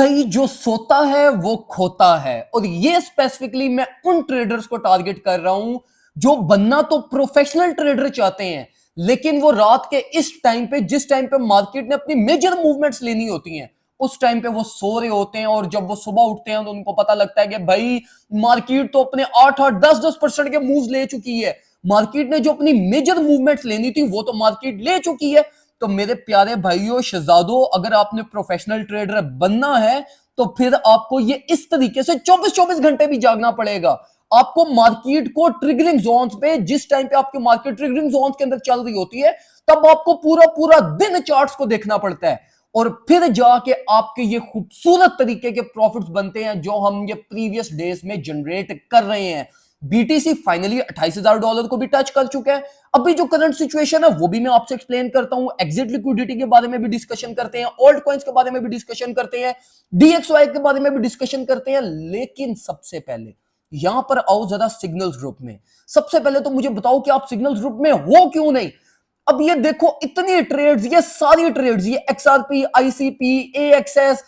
भाई जो सोता है वो खोता है। और ये स्पेसिफिकली मैं उन ट्रेडर्स को टारगेट कर रहा हूं जो बनना तो प्रोफेशनल ट्रेडर चाहते हैं, लेकिन वो रात के इस टाइम पे, जिस टाइम पे मार्केट ने अपनी मेजर मूवमेंट्स लेनी होती हैं, उस टाइम पे वो सो रहे होते हैं। और जब वो सुबह उठते हैं तो उनको पता लगता है कि भाई मार्केट तो अपने 8-8 10-10% के मूव्स ले चुकी है। मार्केट ने जो अपनी मेजर मूवमेंट्स लेनी थी वो तो मार्केट ले चुकी है। तो मेरे प्यारे भाइयों शहजादों, अगर आपने प्रोफेशनल ट्रेडर बनना है तो फिर आपको ये इस तरीके से 24-24 घंटे भी जागना पड़ेगा। आपको मार्केट को ट्रिगरिंग जोन्स पे, जिस टाइम पे आपकी मार्केट ट्रिगरिंग जोन्स के अंदर चल रही होती है, तब आपको पूरा पूरा दिन चार्ट्स को देखना पड़ता है। और फिर जाके आपके ये खूबसूरत तरीके के प्रॉफिट्स बनते हैं जो हम ये प्रीवियस डेज में जनरेट कर रहे हैं। बीटीसी फाइनली $28,000 को भी टच कर चुका है। अभी जो करंट सिचुएशन है वो भी मैं आपसे एक्सप्लेन करता हूं। एग्जिट लिक्विडिटी के बारे में भी डिस्कशन करते हैं, ऑल्ट कॉइन्स के बारे में भी डिस्कशन करते हैं, डीएक्सवाई के बारे में भी डिस्कशन करते हैं। लेकिन सबसे पहले यहां पर आओ जरा सिग्नल्स ग्रुप में। सबसे पहले तो मुझे बताओ कि आप सिग्नल्स ग्रुप में हो क्यों नहीं। अब ये देखो, इतनी ट्रेड्स, ये सारी ट्रेड्स, ये एक्सआरपी, आईसीपी, एएक्सएस,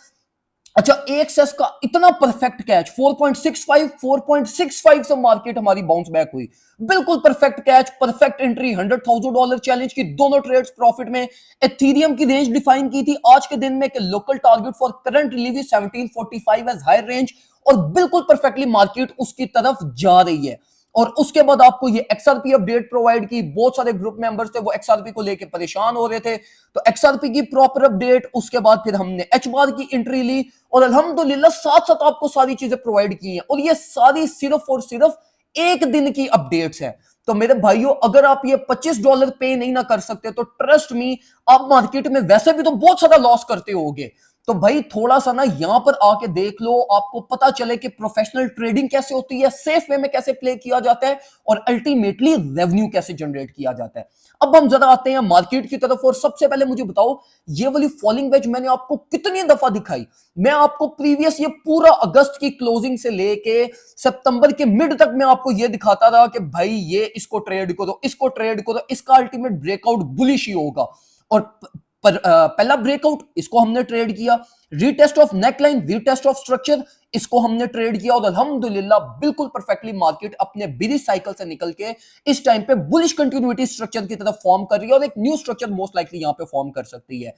अच्छा एएक्सएस का इतना परफेक्ट कैच 4.65 से मार्केट हमारी बाउंस बैक हुई। बिल्कुल perfect catch, perfect entry, $100,000 challenge की, दोनों ट्रेड्स प्रॉफिट में। एथीरियम की रेंज डिफाइन की थी आज के दिन में कि local target for current relief 1745 as high range, और बिल्कुल परफेक्टली मार्केट उसकी तरफ जा रही है। और उसके बाद आपको ये एक्सआरपी अपडेट प्रोवाइड की। बहुत सारे ग्रुप मेंबर्स थे वो एक्सआरपी को लेके परेशान हो रहे थे, तो एक्सआरपी की प्रॉपर अपडेट, उसके बाद फिर हमने एच बार की एंट्री ली, और अल्हम्दुलिल्लाह साथ साथ आपको सारी चीजें प्रोवाइड की हैं। और ये सारी सिर्फ और सिर्फ एक दिन की अपडेट्स है। तो मेरे भाइयों, अगर आप ये $25 पे नहीं ना कर सकते तो ट्रस्ट मी, आप मार्केट में वैसे भी तो बहुत सारा लॉस करते होगे। तो भाई थोड़ा सा ना यहां पर आके देख लो, आपको पता चले कि प्रोफेशनल ट्रेडिंग कैसे होती है, सेफ वे में कैसे प्ले किया जाता है, और अल्टीमेटली रेवेन्यू कैसे जनरेट किया जाता है। अब हम जरा आते हैं मार्केट की तरफ। और सबसे पहले मुझे बताओ, ये वाली फॉलिंग वेज मैंने आपको कितनी दफा दिखाई। मैं आपको प्रीवियस ये पूरा अगस्त की क्लोजिंग से लेके सितंबर के मिड तक मैं आपको ये दिखाता रहा कि भाई ये इसको ट्रेड करो, इसको ट्रेड करो, इसका अल्टीमेट ब्रेकआउट बुलिश ही होगा। और पहला ब्रेकआउट इसको हमने ट्रेड किया, retest of neckline, retest of structure, इसको हमने ट्रेड किया, और अल्हम्दुलिल्लाह बिल्कुल परफेक्टली मार्केट अपने बिरिश साइकिल से निकल के इस टाइम पे बुलिश कंटिन्यूटी स्ट्रक्चर की तरफ फॉर्म कर रही है, और एक न्यू स्ट्रक्चर मोस्ट लाइकली यहां पे फॉर्म कर सकती है।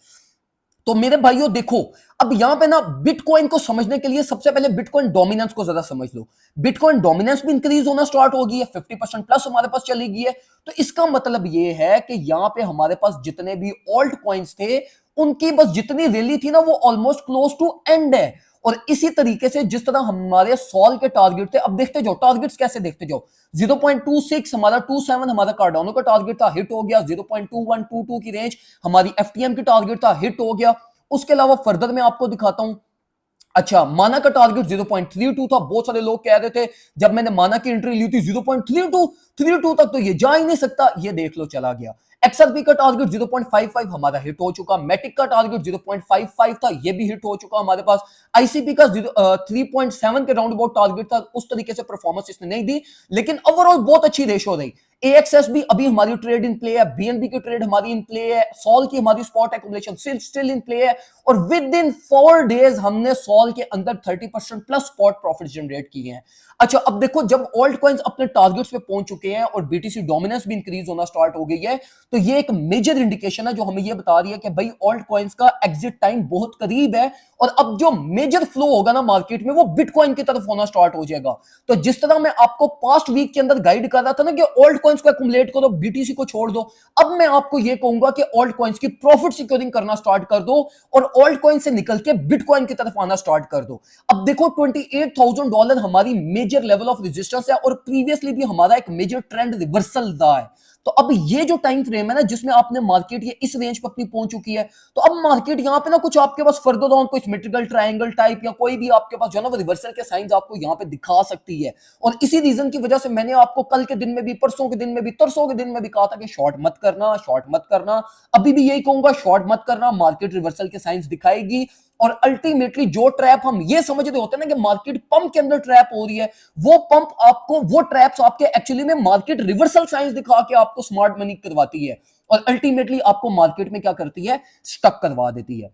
तो मेरे भाइयों देखो, अब यहां पे ना बिटकॉइन को समझने के लिए सबसे पहले बिटकॉइन डोमिनेंस को जरा समझ लो। बिटकॉइन डोमिनेंस भी इंक्रीज होना स्टार्ट हो गई है, 50% प्लस हमारे पास चली गई है। तो इसका मतलब ये है कि यहां पे हमारे पास जितने भी ऑल्ट कॉइन्स थे, उनकी बस जितनी रैली थी ना वो ऑलमोस्ट क्लोज टू एंड है। और इसी तरीके से जिस तरह हमारे सॉल के टारगेट थे, अब देखते जाओ टारगेट्स कैसे देखते जाओ। 0.26 हमारा, 27 हमारा कार्डानो का टारगेट था, हिट हो गया। 0.2122 की रेंज हमारी एफटीएम की टारगेट था, हिट हो गया। उसके अलावा फर्दर मैं आपको दिखाता हूं। अच्छा, माना का टारगेट 0.32 था। बहुत सारे लोग कह रहे थे जब मैंने माना की एंट्री ली थी 0.32 तक तो ये जा ही नहीं सकता, ये देख लो चला गया। एक्सआरपी का टारगेट 0.55 हमारा हिट हो चुका। मैटिक का टारगेट 0.55 था, ये भी हिट हो चुका हमारे पास। आईसीपी का 3.7 के राउंड अबाउट टारगेट था, उस तरीके से परफॉर्मेंस इसने नहीं दी, लेकिन ओवरऑल बहुत अच्छी रेशो रही। एएक्सएस भी अभी हमारी ट्रेड इन प्ले है, बीएनबी की ट्रेड हमारी इन प्ले है, सॉल की हमारी spot accumulation still in play है, और विद इन 4 डेज हमने सॉल के अंदर 30% प्लस स्पॉट प्रॉफिट जनरेट किए हैं। अच्छा, अब देखो जब ऑल्ट कॉइन्स अपने टारगेट्स पे पहुंच चुके हैं और बीटीसी डोमिनेंस भी इंक्रीज होना स्टार्ट हो गई है, तो ये एक मेजर इंडिकेशन है जो हमें ये बता रही है कि भाई ऑल्ट कॉइन्स का एग्जिट टाइम बहुत करीब है। और अब जो मेजर फ्लो होगा ना मार्केट में, वो बिटकॉइन की तरफ होना स्टार्ट हो जाएगा। तो जिस तरह मैं आपको पास्ट वीक के अंदर गाइड कर रहा था ना कि ऑल्ट कॉइन्स को एक्युमुलेट करो, बीटीसी को छोड़ दो, अब मैं आपको ये कहूंगा कि ऑल्ट कॉइन्स की प्रॉफिट सिक्योरिंग करना स्टार्ट कर दो, और ऑल्ट कॉइन से निकल के बिटकॉइन की तरफ आना स्टार्ट कर दो। अब देखो $28,000 हमारी मेजर लेवल ऑफ रेजिस्टेंस है, और प्रीवियसली भी हमारा एक मेजर ट्रेंड रिवर्सल रहा है। तो अब ये जो टाइम फ्रेम है ना जिसमें आपने मार्केट ये इस रेंज पर अपनी पहुंच चुकी है, तो अब मार्केट यहां पे ना कुछ आपके पास फर्दर डाउन कोई सिमेट्रिकल ट्रायंगल टाइप या कोई भी आपके पास जो ना वो रिवर्सल के साइंस आपको यहां पे दिखा सकती है। और इसी रीजन की वजह से मैंने आपको कल के दिन में भी, परसों के दिन में भी, तरसों के दिन में भी कहा था कि शॉर्ट मत करना, शॉर्ट मत करना। अभी भी यही कहूंगा, शॉर्ट मत करना, मार्केट रिवर्सल के साइंस दिखाएगी। और अल्टीमेटली जो ट्रैप हम ये समझ रहे होते हैं ना कि मार्केट पंप के अंदर ट्रैप हो रही है, वो पंप आपको, वो ट्रैप्स आपके एक्चुअली में मार्केट रिवर्सल साइंस दिखा के आपको स्मार्ट मनी करवाती है, और अल्टीमेटली आपको मार्केट में क्या करती है, स्टक करवा देती है।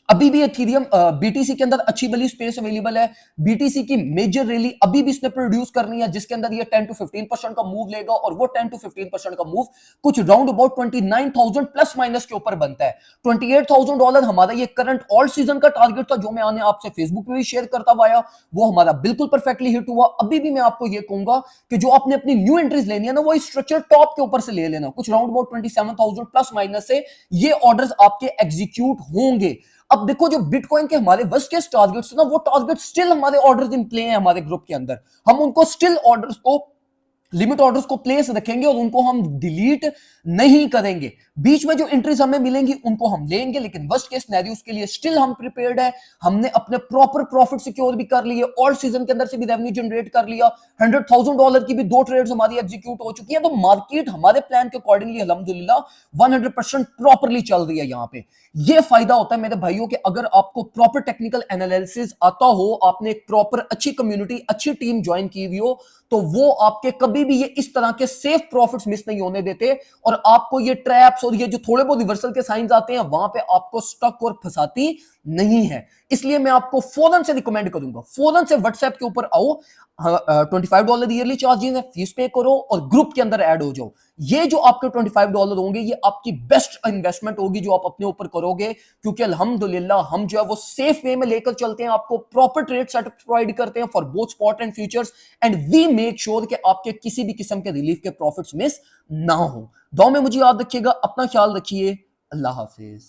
अभी भी एथीरियम बीटीसी के अंदर अच्छी वाली स्पेस अवेलेबल है। बीटीसी की मेजर रैली अभी भी इसने प्रोड्यूस करनी है, जिसके अंदर ये 10 to 15% का मूव लेगा, और वो 10 to 15% का मूव कुछ राउंड अबाउट 29,000 प्लस माइनस के ऊपर बनता है। $28,000 हमारा ये करंट ऑल सीजन का टारगेट था, जो मैं आने आपसे फेसबुक पे भी शेयर करता आया, वो हमारा बिल्कुल परफेक्टली हिट हुआ। अभी भी मैं आपको ये कहूंगा कि जो आपने अपनी न्यू एंट्रीज लेनी है ना, वो स्ट्रक्चर टॉप के ऊपर से ले लेना, कुछ राउंड अबाउट 27,000 प्लस माइनस से ये ऑर्डर्स आपके एग्जीक्यूट होंगे। अब देखो, जो बिटकॉइन के हमारे वर्स्ट केस टारगेट्स ना, वो टारगेट स्टिल हमारे ऑर्डर्स इन प्ले हैं हमारे ग्रुप के अंदर। हम उनको स्टिल ऑर्डर्स को, लिमिट ऑर्डर्स को प्लेस रखेंगे और उनको हम डिलीट नहीं करेंगे। बीच में जो एंट्रीज हमें मिलेंगी उनको हम लेंगे, लेकिन वर्स्ट केस सिनेरियोस के लिए स्टिल हम प्रिपेयर्ड है। हमने अपने प्रॉपर प्रॉफिट सिक्योर भी कर लिए, ऑल सीजन के अंदर से भी रेवेन्यू जनरेट कर लिया। $100,000 की भी 2 ट्रेड्स हमारी एग्जीक्यूट हो चुकी है। तो मार्केट हमारे प्लान के अकॉर्डिंगली अल्हम्दुलिल्लाह 100% प्रॉपरली चल रही है। यहां पे ये फायदा होता है मेरे भाइयों कि अगर आपको प्रॉपर टेक्निकल एनालिसिस आता हो, आपने एक प्रॉपर अच्छी कम्युनिटी, अच्छी टीम ज्वाइन की हुई हो, तो वो आपके कभी भी ये इस तरह के सेफ प्रॉफिट्स मिस नहीं होने देते, और आपको ये ट्रैप्स और ये जो थोड़े बहुत रिवर्सल के साइंस आते हैं, वहां पे आपको स्टक और फंसाती नहीं है। इसलिए मैं आपको फौरन से रिकमेंड करूंगा, फौरन से व्हाट्सएप के ऊपर आओ, $25 ईयरली चार्जेस है, फीस पे करो और ग्रुप के अंदर ऐड हो जाओ। ये जो आपके $25 होंगे, ये आपकी बेस्ट इन्वेस्टमेंट होगी जो आप अपने ऊपर करोगे, क्योंकि अल्हम्दुलिल्लाह हम जो है वो सेफ वे में लेकर चलते हैं, आपको प्रॉपर ट्रेड सेटअप प्रोवाइड करते हैं for both spot and futures, and we make sure कि आपके किसी भी किस्म के रिलीफ के प्रॉफिट्स मिस ना हो। दुआ में मुझे याद रखिएगा, अपना ख्याल रखिए, अल्लाह हाफिज।